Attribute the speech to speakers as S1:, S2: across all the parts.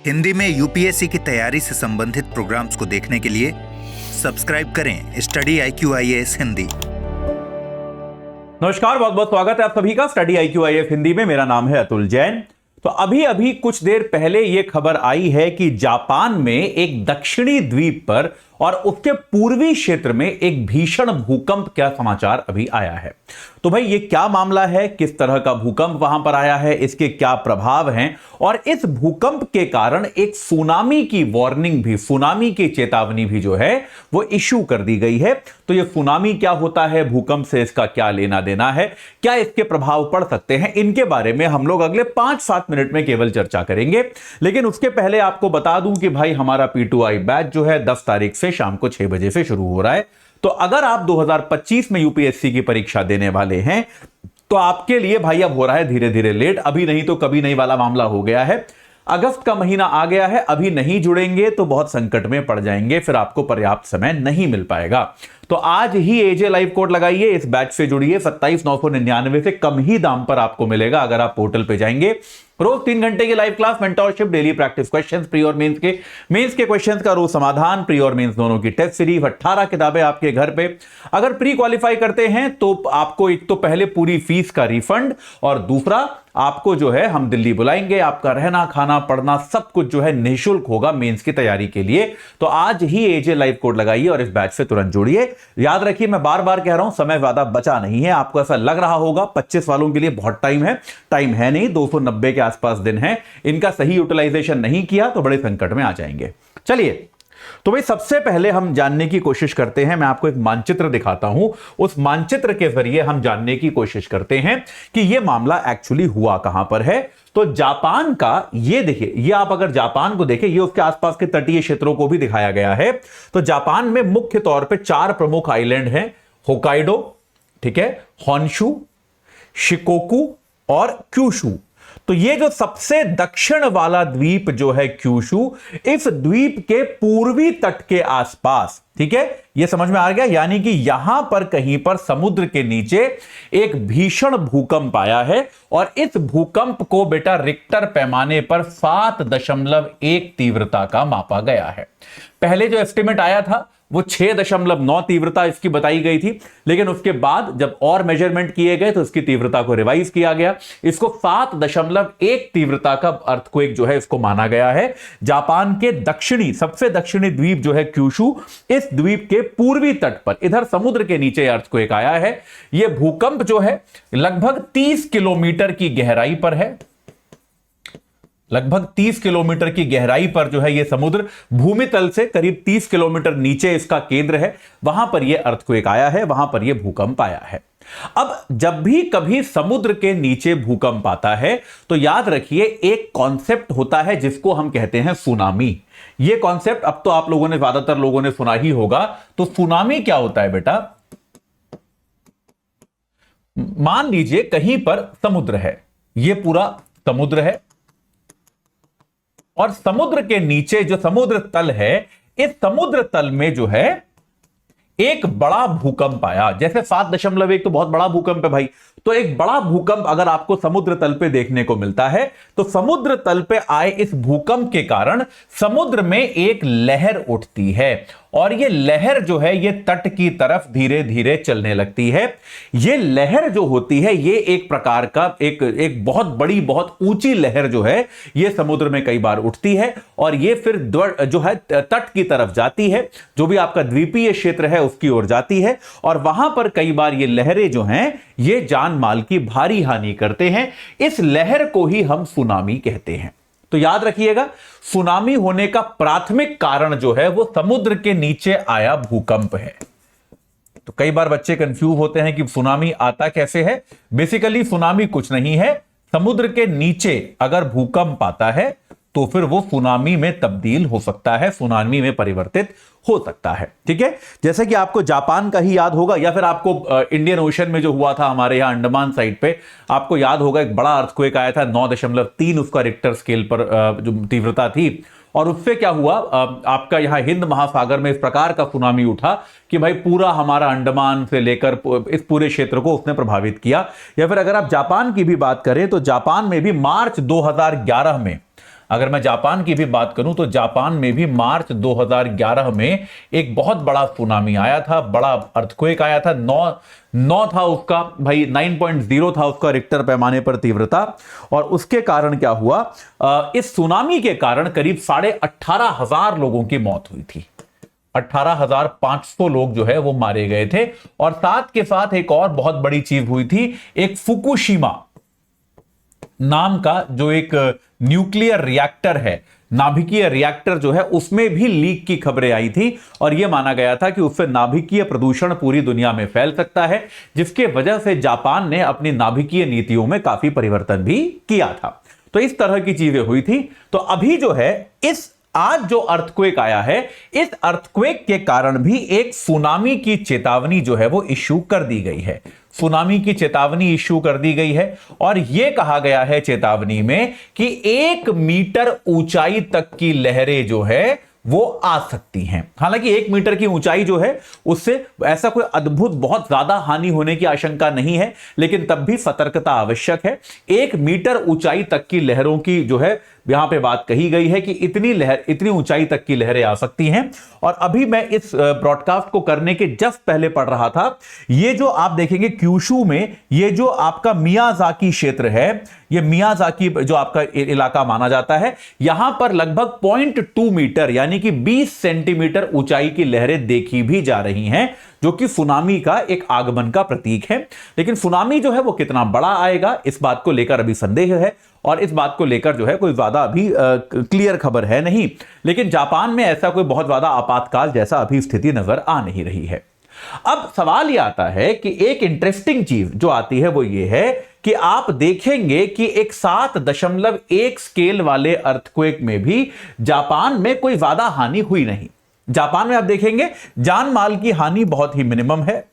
S1: हिंदी में यूपीएससी की तैयारी से संबंधित प्रोग्राम्स को देखने के लिए सब्सक्राइब करें स्टडी IQ IAS हिंदी।
S2: नमस्कार, बहुत बहुत स्वागत है आप सभी का स्टडी IQ IAS हिंदी में। मेरा नाम है अतुल जैन। तो अभी कुछ देर पहले यह खबर आई है कि जापान में एक दक्षिणी द्वीप पर और उसके पूर्वी क्षेत्र में एक भीषण भूकंप का समाचार अभी आया है। तो भाई ये क्या मामला है, किस तरह का भूकंप वहां पर आया है, इसके क्या प्रभाव हैं, और इस भूकंप के कारण एक सुनामी की वार्निंग भी, सुनामी की चेतावनी भी जो है वो इश्यू कर दी गई है। तो ये सुनामी क्या होता है, भूकंप से इसका क्या लेना देना है, क्या इसके प्रभाव पड़ सकते हैं, इनके बारे में हम लोग अगले 5-7 मिनट में केवल चर्चा करेंगे। लेकिन उसके पहले आपको बता दूं कि भाई हमारा P2I बैच जो है 10 तारीख से शाम को 6 बजे से शुरू हो रहा है। तो अगर आप 2025 में यूपीएससी की परीक्षा देने वाले हैं तो आपके लिए भाई अब हो रहा है धीरे धीरे लेट, अभी नहीं तो कभी नहीं वाला मामला हो गया है। अगस्त का महीना आ गया है, अभी नहीं जुड़ेंगे तो बहुत संकट में पड़ जाएंगे, फिर आपको पर्याप्त समय नहीं मिल पाएगा। तो आज ही एजे लाइव कोड लगाइए, इस बैच से जुड़िए। 27,999 से कम ही दाम पर आपको मिलेगा अगर आप पोर्टल पे जाएंगे। रोज 3 घंटे की live class, mentorship, daily practice questions, pre और मेंस के क्वेश्चंस का रोज समाधान, प्री और मेंस दोनों की टेस्ट सीरीज, 18 किताबें आपके घर पे। अगर प्री क्वालिफाई करते हैं तो आपको एक तो पहले पूरी फीस का रिफंड, और दूसरा आपको जो है हम दिल्ली बुलाएंगे, आपका रहना खाना पढ़ना सब कुछ जो है निःशुल्क होगा मेंस की तैयारी के लिए। तो आज ही एजे लाइव कोड लगाइए और इस बैच से तुरंत जुड़िए। याद रखिए, मैं बार बार कह रहा हूं, समय ज्यादा बचा नहीं है। आपको ऐसा लग रहा होगा 25 वालों के लिए बहुत टाइम है नहीं, 290 के आसपास दिन है। इनका सही यूटिलाइजेशन नहीं किया तो बड़े संकट में आ जाएंगे। चलिए, तो भाई सबसे पहले हम जानने की कोशिश करते हैं, मैं आपको एक मानचित्र दिखाता हूं, उस मानचित्र के जरिए हम जानने की कोशिश करते हैं कि यह मामला एक्चुअली हुआ कहां पर है। तो जापान का ये देखिए, ये आप अगर जापान को देखें, ये उसके आसपास के तटीय क्षेत्रों को भी दिखाया गया है। तो जापान में मुख्य तौर पे 4 प्रमुख आइलैंड हैं, होकाइडो, ठीक है, होन्शु, शिकोकू और क्यूशू। तो ये जो सबसे दक्षिण वाला द्वीप जो है क्यूशू, इस द्वीप के पूर्वी तट के आसपास, ठीक है, ये समझ में आ गया। यानी कि यहां पर कहीं पर समुद्र के नीचे एक भीषण भूकंप आया है, और इस भूकंप को बेटा रिक्टर पैमाने पर 7.1 तीव्रता का मापा गया है। पहले जो एस्टिमेट आया था वो 6.9 तीव्रता इसकी बताई गई थी, लेकिन उसके बाद जब और मेजरमेंट किए गए तो इसकी तीव्रता को रिवाइज किया गया, इसको 7.1 तीव्रता का अर्थक्वेक जो है इसको माना गया है। जापान के दक्षिणी, सबसे दक्षिणी द्वीप जो है क्यूशू, इस द्वीप के पूर्वी तट पर इधर समुद्र के नीचे अर्थक्वेक आया है। यह भूकंप जो है लगभग 30 किलोमीटर की गहराई पर है, लगभग 30 किलोमीटर की गहराई पर जो है यह समुद्र भूमि तल से करीब 30 किलोमीटर नीचे इसका केंद्र है, वहां पर यह अर्थक्वेक आया है, वहां पर यह भूकंप आया है। अब जब भी कभी समुद्र के नीचे भूकंप आता है तो याद रखिए एक कॉन्सेप्ट होता है जिसको हम कहते हैं सुनामी। यह कॉन्सेप्ट अब तो आप लोगों ने, ज्यादातर लोगों ने सुना ही होगा। तो सुनामी क्या होता है बेटा, मान लीजिए कहीं पर समुद्र है, यह पूरा समुद्र है, और समुद्र के नीचे जो समुद्र तल है, इस समुद्र तल में जो है एक बड़ा भूकंप आया। जैसे 7.1 तो बहुत बड़ा भूकंप है भाई, तो एक बड़ा भूकंप अगर आपको समुद्र तल पे देखने को मिलता है तो समुद्र तल पे आए इस भूकंप के कारण समुद्र में एक लहर उठती है, और यह लहर जो है ये तट की तरफ धीरे धीरे चलने लगती है। यह लहर जो होती है ये एक प्रकार का एक बहुत बड़ी, बहुत ऊंची लहर जो है ये समुद्र में कई बार उठती है, और ये फिर जो है तट की तरफ जाती है, जो भी आपका द्वीपीय क्षेत्र है उसकी ओर जाती है, और वहां पर कई बार ये लहरें जो हैं ये जान माल की भारी हानि करते हैं। इस लहर को ही हम सुनामी कहते हैं। तो याद रखिएगा, सुनामी होने का प्राथमिक कारण जो है वो समुद्र के नीचे आया भूकंप है। तो कई बार बच्चे कंफ्यूज होते हैं कि सुनामी आता कैसे है। बेसिकली सुनामी कुछ नहीं है, समुद्र के नीचे अगर भूकंप आता है तो फिर वो सुनामी में तब्दील हो सकता है, सुनामी में परिवर्तित हो सकता है। ठीक है, जैसे कि आपको जापान का ही याद होगा, या फिर आपको इंडियन ओशन में जो हुआ था हमारे यहां अंडमान साइड पे, आपको याद होगा एक बड़ा अर्थक्वेक आया था 9.3 उसका रिक्टर स्केल पर जो तीव्रता थी, और उससे क्या हुआ, आपका यहां हिंद महासागर में इस प्रकार का सुनामी उठा कि भाई पूरा हमारा अंडमान से लेकर इस पूरे क्षेत्र को उसने प्रभावित किया। या फिर अगर आप जापान की भी बात करें तो जापान में भी मार्च 2011 में अगर मैं जापान की भी बात करूं तो जापान में भी मार्च 2011 में एक बहुत बड़ा सुनामी आया था, बड़ा अर्थक्वेक आया था। 9 था उसका, भाई 9.0 था उसका रिक्टर पैमाने पर तीव्रता। और उसके कारण क्या हुआ, इस सुनामी के कारण करीब 18,500 लोगों की मौत हुई थी। 18,500 लोग जो है वो मारे गए थे। और साथ के साथ एक और बहुत बड़ी चीज हुई थी, एक फुकुशिमा नाम का जो एक न्यूक्लियर रिएक्टर है, नाभिकीय रिएक्टर जो है, उसमें भी लीक की खबरें आई थी। और यह माना गया था कि उससे नाभिकीय प्रदूषण पूरी दुनिया में फैल सकता है, जिसके वजह से जापान ने अपनी नाभिकीय नीतियों में काफी परिवर्तन भी किया था। तो इस तरह की चीजें हुई थी। तो अभी जो है आज जो अर्थक्वेक आया है, इस अर्थक्वेक के कारण भी एक सुनामी की चेतावनी जो है वो इश्यू कर दी गई है। सुनामी की चेतावनी इश्यू कर दी गई है और यह कहा गया है चेतावनी में कि 1 मीटर ऊंचाई तक की लहरें जो है वो आ सकती हैं। हालांकि 1 मीटर की ऊंचाई जो है उससे ऐसा कोई अद्भुत बहुत ज्यादा हानि होने की आशंका नहीं है, लेकिन तब भी सतर्कता आवश्यक है। 1 मीटर ऊंचाई तक की लहरों की जो है यहां पे बात कही गई है कि इतनी ऊंचाई तक की लहरें आ सकती हैं। और अभी मैं इस ब्रॉडकास्ट को करने के जस्ट पहले पढ़ रहा था, ये जो आप देखेंगे क्यूशू में, ये जो आपका मियाजाकी क्षेत्र है, ये मियाजाकी जो आपका इलाका माना जाता है, यहां पर लगभग 0.2 मीटर यानी कि 20 सेंटीमीटर ऊंचाई की लहरें देखी भी जा रही हैं, जो कि सुनामी का एक आगमन का प्रतीक है। लेकिन सुनामी जो है वो कितना बड़ा आएगा, इस बात को लेकर अभी संदेह है और इस बात को लेकर जो है कोई ज्यादा अभी क्लियर खबर है नहीं। लेकिन जापान में ऐसा कोई बहुत ज्यादा आपातकाल जैसा अभी स्थिति नजर आ नहीं रही है। अब सवाल यह आता है कि एक इंटरेस्टिंग चीज जो आती है वो ये है कि आप देखेंगे कि एक 7.1 स्केल वाले अर्थक्वेक में भी जापान में कोई ज्यादा हानि हुई नहीं। जापान में आप देखेंगे जान माल की हानि बहुत ही मिनिमम है।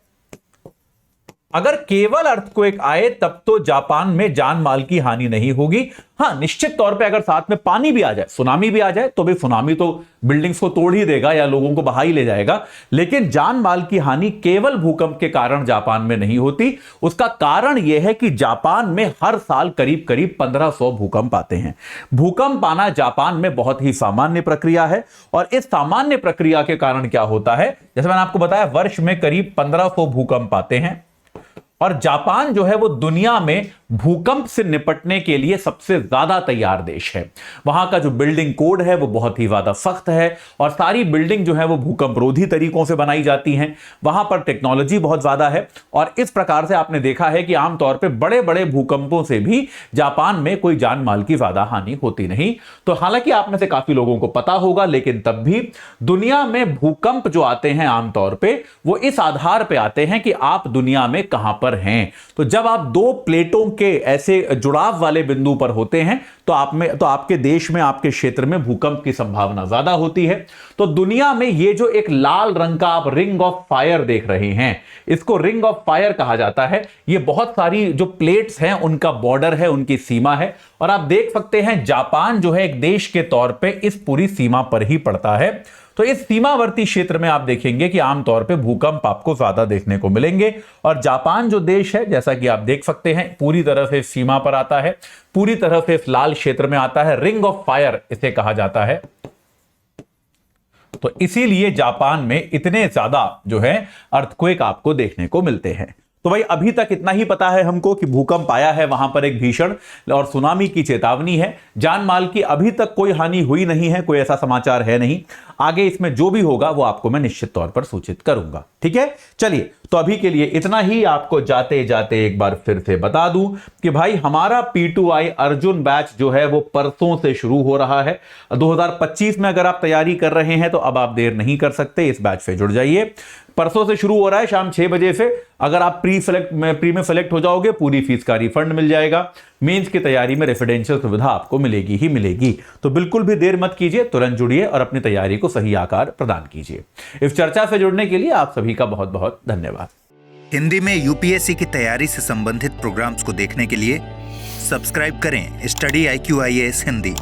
S2: अगर केवल अर्थक्वेक आए तब तो जापान में जान माल की हानि नहीं होगी। हां, निश्चित तौर पे अगर साथ में पानी भी आ जाए, सुनामी भी आ जाए, तो भी सुनामी तो बिल्डिंग्स को तोड़ ही देगा या लोगों को बहा ही ले जाएगा। लेकिन जान माल की हानि केवल भूकंप के कारण जापान में नहीं होती। उसका कारण यह है कि जापान में हर साल करीब करीब 1500 भूकंप आते हैं। भूकंप आना जापान में बहुत ही सामान्य प्रक्रिया है। और इस सामान्य प्रक्रिया के कारण क्या होता है, जैसे मैंने आपको बताया, वर्ष में करीब 1500 भूकंप आते हैं। और जापान जो है वो दुनिया में भूकंप से निपटने के लिए सबसे ज्यादा तैयार देश है। वहां का जो बिल्डिंग कोड है वो बहुत ही ज्यादा सख्त है और सारी बिल्डिंग जो है वो भूकंप रोधी तरीकों से बनाई जाती हैं। वहां पर टेक्नोलॉजी बहुत ज्यादा है और इस प्रकार से आपने देखा है कि आमतौर पे बड़े बड़े भूकंपों से भी जापान में कोई जान माल की ज्यादा हानि होती नहीं। तो हालांकि आप में से काफी लोगों को पता होगा, लेकिन तब भी दुनिया में भूकंप जो आते हैं आमतौर पर वो इस आधार पर आते हैं कि आप दुनिया में कहां पर हैं। तो जब आप दो प्लेटों के ऐसे जुड़ाव वाले बिंदु पर होते हैं तो आपके देश में, आपके क्षेत्र में भूकंप की संभावना ज्यादा होती है। तो दुनिया में ये जो एक लाल रंग का आप रिंग ऑफ फायर देख रहे हैं, इसको रिंग ऑफ फायर कहा जाता है। ये बहुत सारी जो प्लेट्स हैं उनका बॉर्डर है, उनकी सीमा है। और आप देख सकते हैं जापान जो है एक देश के तौर पे इस पूरी सीमा पर ही पड़ता है। तो इस सीमावर्ती क्षेत्र में आप देखेंगे कि आमतौर पे भूकंप आपको ज्यादा देखने को मिलेंगे। और जापान जो देश है, जैसा कि आप देख सकते हैं, पूरी तरह से सीमा पर आता है, पूरी तरह से इस लाल क्षेत्र में आता है। रिंग ऑफ फायर इसे कहा जाता है। तो इसीलिए जापान में इतने ज्यादा जो है अर्थक्वेक आपको देखने को मिलते हैं। तो भाई अभी तक इतना ही पता है हमको कि भूकंप आया है, वहां पर एक भीषण और सुनामी की चेतावनी है। जान माल की अभी तक कोई हानि हुई नहीं है, कोई ऐसा समाचार है नहीं। आगे इसमें जो भी होगा वो आपको मैं निश्चित तौर पर सूचित करूंगा। ठीक है, चलिए तो अभी के लिए इतना ही। आपको जाते जाते एक बार फिर से बता दूं कि भाई हमारा P2I अर्जुन बैच जो है वो परसों से शुरू हो रहा है। 2025 में अगर आप तैयारी कर रहे हैं तो अब आप देर नहीं कर सकते, इस बैच से जुड़ जाइए। परसों से शुरू हो रहा है शाम 6 बजे से। अगर आप प्री में सेलेक्ट हो जाओगे, पूरी फीस का रिफंड मिल जाएगा। मेंस की तैयारी में रेफिडेंशियल सुविधा आपको मिलेगी ही मिलेगी। तो बिल्कुल भी देर मत कीजिए, तुरंत जुड़िए और अपनी तैयारी को सही आकार प्रदान कीजिए। इस चर्चा से जुड़ने के लिए आप सभी का बहुत बहुत धन्यवाद।
S1: हिंदी में यूपीएससी की तैयारी से संबंधित प्रोग्राम्स को देखने के लिए सब्सक्राइब करें स्टडी IQ IAS हिंदी।